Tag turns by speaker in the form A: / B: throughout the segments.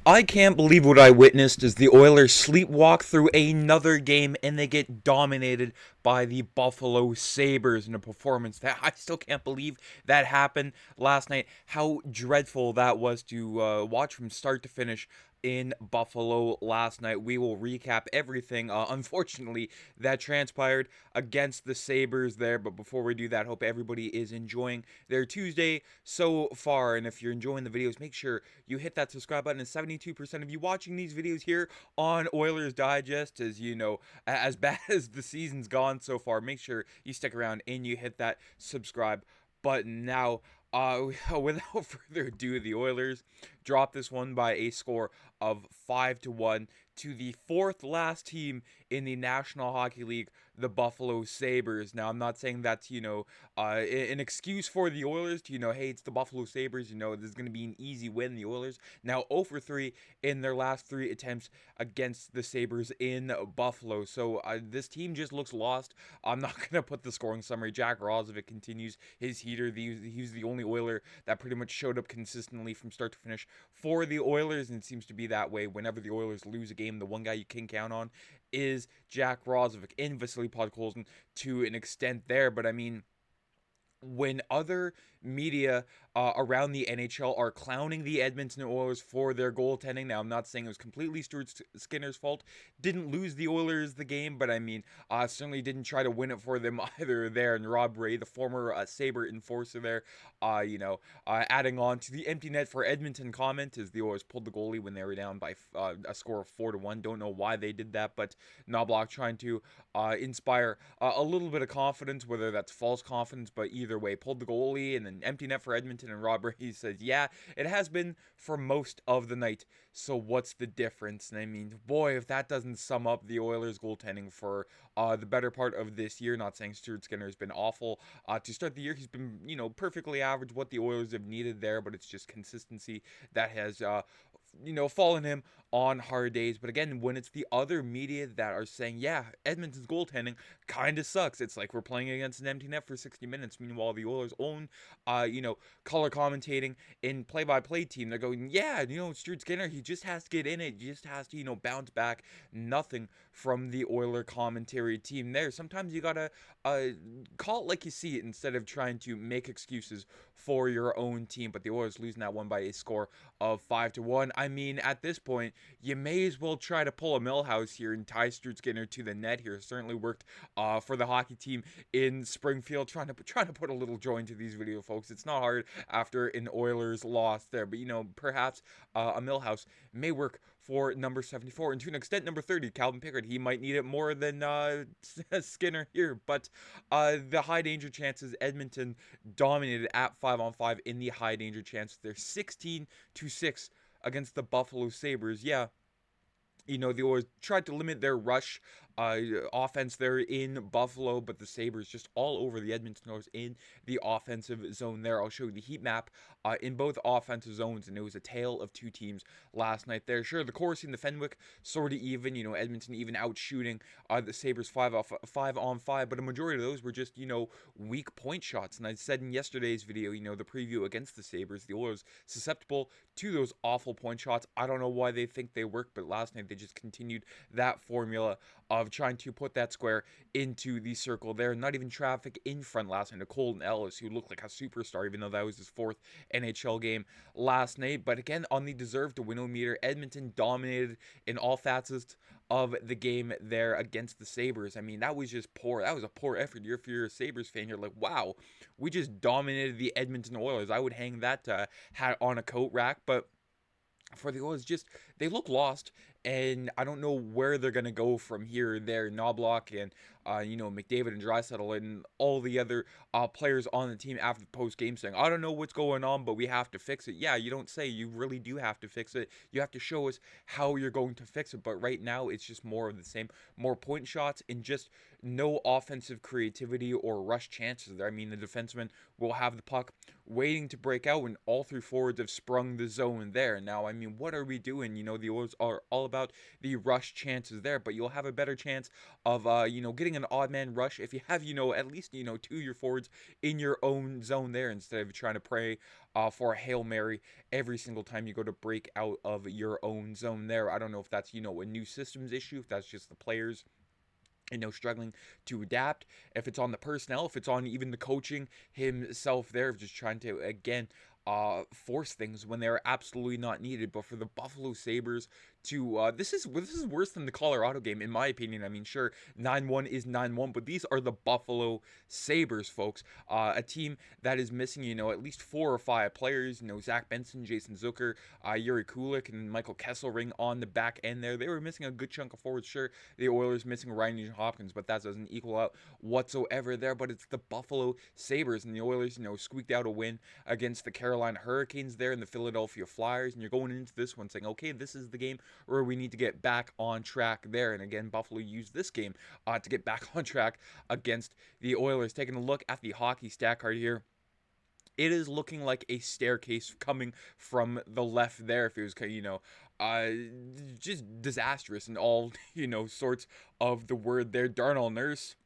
A: I can't believe what I witnessed as the Oilers sleepwalk through another game and they get dominated by the Buffalo Sabres in a performance that I still can't believe that happened last night. How dreadful that was to watch from start to finish in Buffalo last night. We will recap everything, unfortunately, that transpired against the Sabres there. But before we do that, hope everybody is enjoying their Tuesday so far. And if you're enjoying the videos, make sure you hit that subscribe button. And 72% of you watching these videos here on Oilers Digest, as you know, as bad as the season's gone so far, make sure you stick around and you hit that subscribe button. Now, without further ado, the Oilers dropped this one by a score of 5-1 to the fourth last team in the National Hockey League, the Buffalo Sabres. Now, I'm not saying that's, an excuse for the Oilers to, hey, it's the Buffalo Sabres, this is going to be an easy win. The Oilers now 0 for 3 in their last three attempts against the Sabres in Buffalo. So this team just looks lost. I'm not going to put the scoring summary. Jack Roslovic continues his heater. He's the only Oiler that pretty much showed up consistently from start to finish for the Oilers, and it seems to be that way whenever the Oilers lose a game. The one guy you can count on is Jack Roslovic and Vasily Podkolzin to an extent there. But I mean, when other media around the NHL are clowning the Edmonton Oilers for their goaltending. Now, I'm not saying it was completely Stuart Skinner's fault. Didn't lose the Oilers the game, but I mean, certainly didn't try to win it for them either there. And Rob Ray, the former Sabre enforcer there, adding on to the empty net for Edmonton comment as the Oilers pulled the goalie when they were down by a score of 4-1. Don't know why they did that, but Knoblauch trying to inspire a little bit of confidence, whether that's false confidence, but either way, pulled the goalie and then empty net for Edmonton. And Rob Ray says, yeah, it has been for most of the night. So what's the difference? And I mean, boy, if that doesn't sum up the Oilers goaltending for the better part of this year. Not saying Stuart Skinner has been awful to start the year. He's been, perfectly average, what the Oilers have needed there, but it's just consistency that has fallen him on hard days. But again, when it's the other media that are saying, yeah, Edmonton's goaltending kind of sucks, it's like we're playing against an empty net for 60 minutes. Meanwhile, the Oilers' own, color commentating and play-by-play team, they're going, yeah, Stuart Skinner, he just has to get in it. He just has to, bounce back. Nothing from the Oiler commentary team there. Sometimes you gotta call it like you see it instead of trying to make excuses for your own team. But the Oilers losing that one by a score of 5-1. I mean, at this point, you may as well try to pull a Millhouse here and tie Stuart Skinner to the net here. Certainly worked for the hockey team in Springfield. Trying to put a little joy into these video, folks. It's not hard after an Oilers loss there, but perhaps a Millhouse may work for number 74, and to an extent number 30, Calvin Pickard. He might need it more than Skinner here, but the high danger chances, Edmonton dominated at 5-on-5 in the high danger chances. They're 16-6 against the Buffalo Sabres. Yeah, the Oilers tried to limit their rush offense there in Buffalo, but the Sabres just all over the Edmonton Oilers in the offensive zone there. I'll show you the heat map in both offensive zones, and it was a tale of two teams last night there. Sure, the Corsi and the Fenwick sort of even, Edmonton even out shooting the Sabres 5-on-5, but a majority of those were just, weak point shots. And I said in yesterday's video, the preview against the Sabres, the Oilers susceptible to those awful point shots. I don't know why they think they work, but last night they just continued that formula of trying to put that square into the circle there. Not even traffic in front last night to Colton Ellis, who looked like a superstar, even though that was his fourth NHL game last night. But again, on the deserve to win meter, Edmonton dominated in all facets of the game there against the Sabres. I mean, that was just poor. That was a poor effort. If you're a Sabres fan, you're like, wow, we just dominated the Edmonton Oilers. I would hang that hat on a coat rack, but for the Oilers, just they look lost, and I don't know where they're gonna go from here. There, Knoblauch and McDavid and Draisaitl and all the other players on the team after the post game saying, "I don't know what's going on, but we have to fix it." Yeah, you don't say. You really do have to fix it. You have to show us how you're going to fix it. But right now, it's just more of the same, more point shots and just no offensive creativity or rush chances there. I mean, the defensemen will have the puck waiting to break out when all three forwards have sprung the zone there. Now, I mean, what are we doing? The Oilers are all about the rush chances there, but you'll have a better chance of, getting an odd man rush if you have, at least, two of your forwards in your own zone there instead of trying to pray for a Hail Mary every single time you go to break out of your own zone there. I don't know if that's, a new systems issue, if that's just the players struggling to adapt, if it's on the personnel, if it's on even the coaching himself there, of just trying to, again, force things when they're absolutely not needed. But for the Buffalo Sabres to, this is worse than the Colorado game, in my opinion. I mean, sure, 9-1 is 9-1, but these are the Buffalo Sabres, folks. A team that is missing, at least 4 or 5 players, Zach Benson, Jason Zucker, Yuri Kulik, and Michael Kesselring on the back end there. They were missing a good chunk of forwards. Sure, the Oilers missing Ryan Nugent-Hopkins, but that doesn't equal out whatsoever there. But it's the Buffalo Sabres, and the Oilers, squeaked out a win against the Carolina Hurricanes there and the Philadelphia Flyers, and you're going into this one saying, okay, this is the game where we need to get back on track there. And again, Buffalo used this game to get back on track against the Oilers. Taking a look at the hockey stat card here, it is looking like a staircase coming from the left there. If it was, just disastrous and all, sorts of the word there. Darnell Nurse,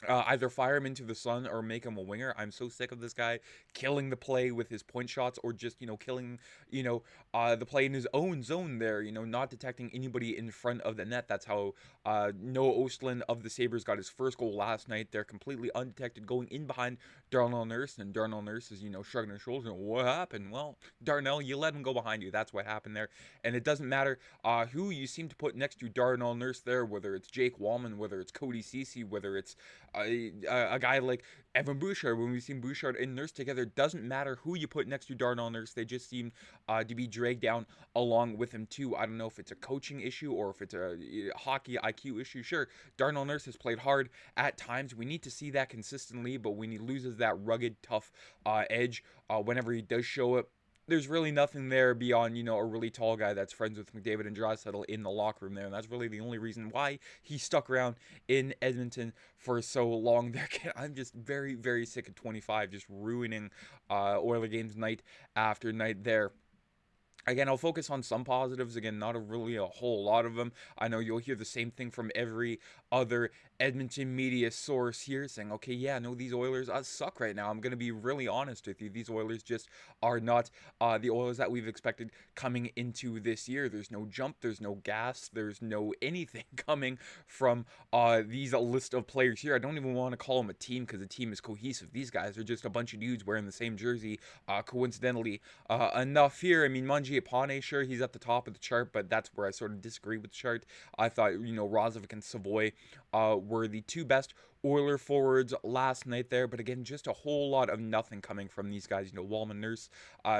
A: either fire him into the sun or make him a winger. I'm so sick of this guy killing the play with his point shots, or just, killing, the play in his own zone there, not detecting anybody in front of the net. That's how Noah Ostlund of the Sabres got his first goal last night. They're completely undetected going in behind Darnell Nurse, and Darnell Nurse is, shrugging his shoulders. And what happened? Well, Darnell, you let him go behind you. That's what happened there. And it doesn't matter who you seem to put next to Darnell Nurse there, whether it's Jake Wallman, whether it's Cody Ceci, whether it's a guy like Evan Bouchard. When we've seen Bouchard and Nurse together, doesn't matter who you put next to Darnell Nurse. They just seem to be dragged down along with him too. I don't know if it's a coaching issue or if it's a hockey IQ issue. Sure, Darnell Nurse has played hard at times. We need to see that consistently, but when he loses that rugged, tough edge whenever he does show up, there's really nothing there beyond, a really tall guy that's friends with McDavid and Draisaitl in the locker room there. And that's really the only reason why he stuck around in Edmonton for so long there. I'm just very, very sick of 25 just ruining Oiler games night after night there. Again, I'll focus on some positives. Again, not really a whole lot of them. I know you'll hear the same thing from every other Edmonton media source here saying, okay, yeah, no, these Oilers suck right now. I'm going to be really honest with you. These Oilers just are not the Oilers that we've expected coming into this year. There's no jump. There's no gas. There's no anything coming from these list of players here. I don't even want to call them a team because the team is cohesive. These guys are just a bunch of dudes wearing the same jersey, coincidentally enough here. I mean, Manji Apane, sure, he's at the top of the chart, but that's where I sort of disagree with the chart. I thought, Rozovic and Savoy were the two best Oiler forwards last night there, but again, just a whole lot of nothing coming from these guys. Wallman, Nurse,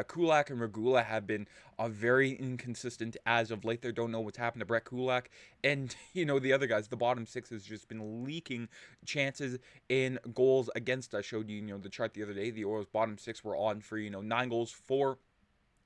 A: Kulak, and Regula have been very inconsistent as of late. There, don't know what's happened to Brett Kulak, and the other guys. The bottom six has just been leaking chances in goals against. I showed you, the chart the other day. The Oilers' bottom six were on for 9 goals, 4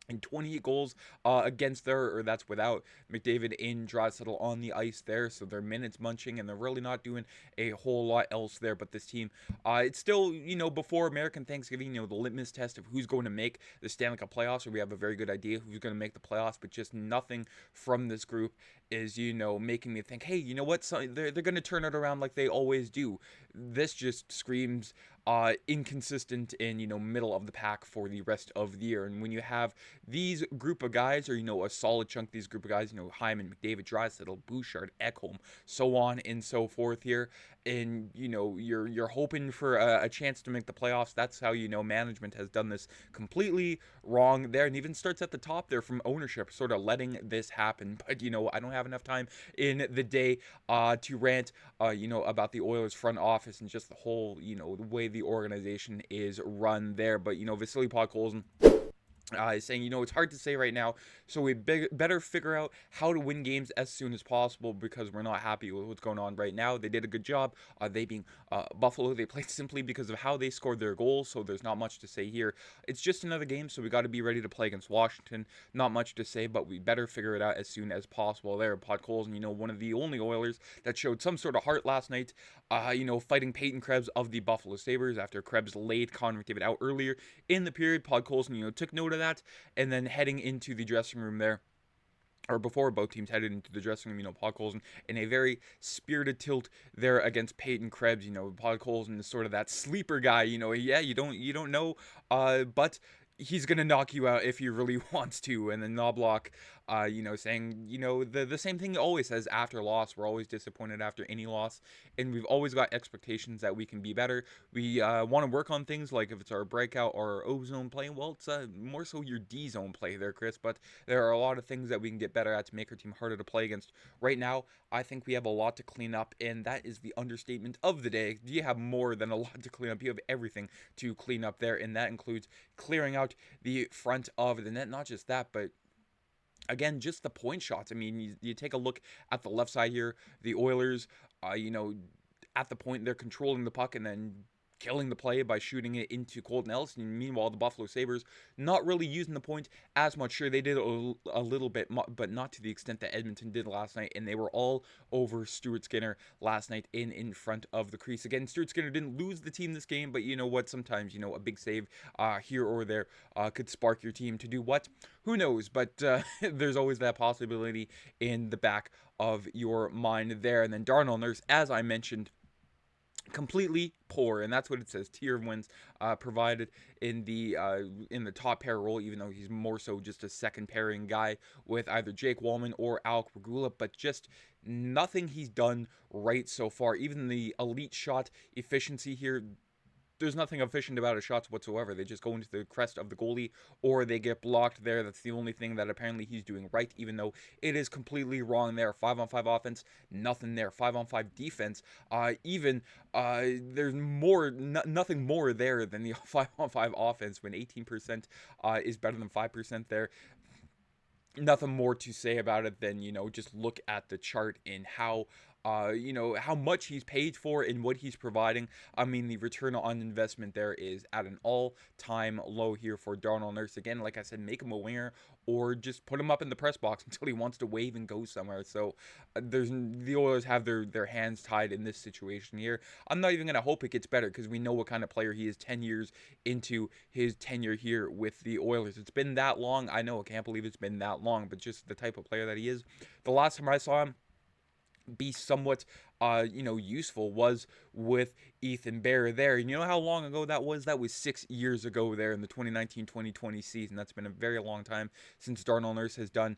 A: and 28 goals against there, or that's without McDavid and Draisaitl on the ice there. So they're minutes munching, and they're really not doing a whole lot else there. But this team, it's still, before American Thanksgiving, the litmus test of who's going to make the Stanley Cup playoffs, or we have a very good idea who's going to make the playoffs, but just nothing from this group is, making me think, hey, you know what? So they're going to turn it around like they always do. This just screams inconsistent and, middle of the pack for the rest of the year. And when you have these group of guys, or, a solid chunk of these group of guys, Hyman, McDavid, Draisaitl, Bouchard, Ekholm, so on and so forth here, and, you're hoping for a chance to make the playoffs, that's how, management has done this completely wrong there, and even starts at the top there from ownership, sort of letting this happen. But, I don't have enough time in the day to rant, about the Oilers front office and just the whole, the way the organization is run there. But, Vasily Podkolzin is saying, it's hard to say right now, so we better figure out how to win games as soon as possible because we're not happy with what's going on right now. They did a good job. They being Buffalo, they played simply because of how they scored their goals, so there's not much to say here. It's just another game, so we got to be ready to play against Washington. Not much to say, but we better figure it out as soon as possible there. Podkolzin, one of the only Oilers that showed some sort of heart last night, fighting Peyton Krebs of the Buffalo Sabres after Krebs laid Connor McDavid out earlier in the period. Podkolzin, took note of that, and then heading into the dressing room there, or before both teams headed into the dressing room, Podkolzin in a very spirited tilt there against Peyton Krebs. Podkolzin is sort of that sleeper guy. Yeah, you don't know, but he's gonna knock you out if he really wants to. And then Knoblauch, saying, the same thing he always says after loss. We're always disappointed after any loss, and we've always got expectations that we can be better. We want to work on things like if it's our breakout or our O zone play. Well, it's more so your D zone play there, Chris. But there are a lot of things that we can get better at to make our team harder to play against. Right now, I think we have a lot to clean up, and that is the understatement of the day. You have more than a lot to clean up. You have everything to clean up there, and that includes clearing out the front of the net. Not just that, but again, just the point shots. I mean, you take a look at the left side here. The Oilers, at the point, they're controlling the puck and then killing the play by shooting it into Colton Ellison. Meanwhile, the Buffalo Sabres not really using the point as much. Sure, they did a little bit, but not to the extent that Edmonton did last night, and they were all over Stuart Skinner last night in front of the crease. Again, Stuart Skinner didn't lose the team this game, but you know what? Sometimes, a big save here or there could spark your team to do what? Who knows? But there's always that possibility in the back of your mind there. And then Darnell Nurse, as I mentioned, completely poor, and that's what it says. Tier of wins provided in the top pair role, even though he's more so just a second pairing guy with either Jake Wallman or Alec Regula, but just nothing he's done right so far. Even the elite shot efficiency here, there's nothing efficient about his shots whatsoever. They just go into the crest of the goalie or they get blocked there. That's the only thing that apparently he's doing right, even though it is completely wrong there. 5-on-5 offense, nothing there. 5-on-5 defense, there's nothing more there than the 5-on-5 offense when 18% is better than 5% there. Nothing more to say about it than, just look at the chart and how how much he's paid for and what he's providing. I mean, the return on investment there is at an all-time low here for Darnell Nurse. Again, like I said, make him a winger or just put him up in the press box until he wants to wave and go somewhere. So the Oilers have their hands tied in this situation here. I'm not even going to hope it gets better because we know what kind of player he is 10 years into his tenure here with the Oilers. It's been that long. I know, I can't believe it's been that long, but just the type of player that he is. The last time I saw him be somewhat useful was with Ethan Bear there. And you know how long ago that was? That was 6 years ago there in the 2019-2020 season. That's been a very long time since Darnell Nurse has done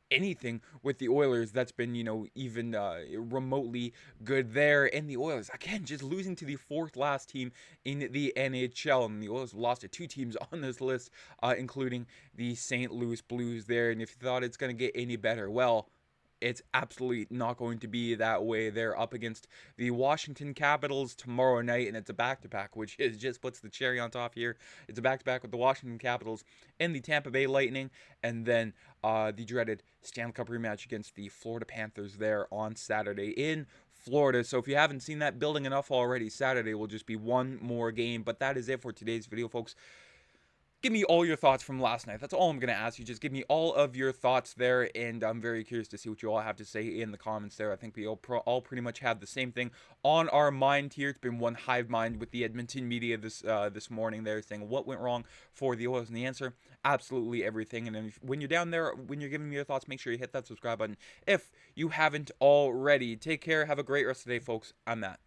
A: anything with the Oilers that's been, even remotely good there. And the Oilers, again, just losing to the fourth last team in the NHL. And the Oilers lost to two teams on this list, including the St. Louis Blues there. And if you thought it's going to get any better, well, it's absolutely not going to be that way. They're up against the Washington Capitals tomorrow night, and it's a back-to-back, which is just puts the cherry on top here. It's a back-to-back with the Washington Capitals and the Tampa Bay Lightning, and then the dreaded Stanley Cup rematch against the Florida Panthers there on Saturday in Florida. So if you haven't seen that building enough already, Saturday will just be one more game. But that is it for today's video, folks. Give me all your thoughts from last night. That's all I'm going to ask you. Just give me all of your thoughts there, and I'm very curious to see what you all have to say in the comments there. I think we all pretty much have the same thing on our mind here. It's been one hive mind with the Edmonton media this morning there, saying what went wrong for the Oilers, and the answer, absolutely everything. And then when you're down there, when you're giving me your thoughts, make sure you hit that subscribe button if you haven't already. Take care. Have a great rest of the day, folks. I'm Matt.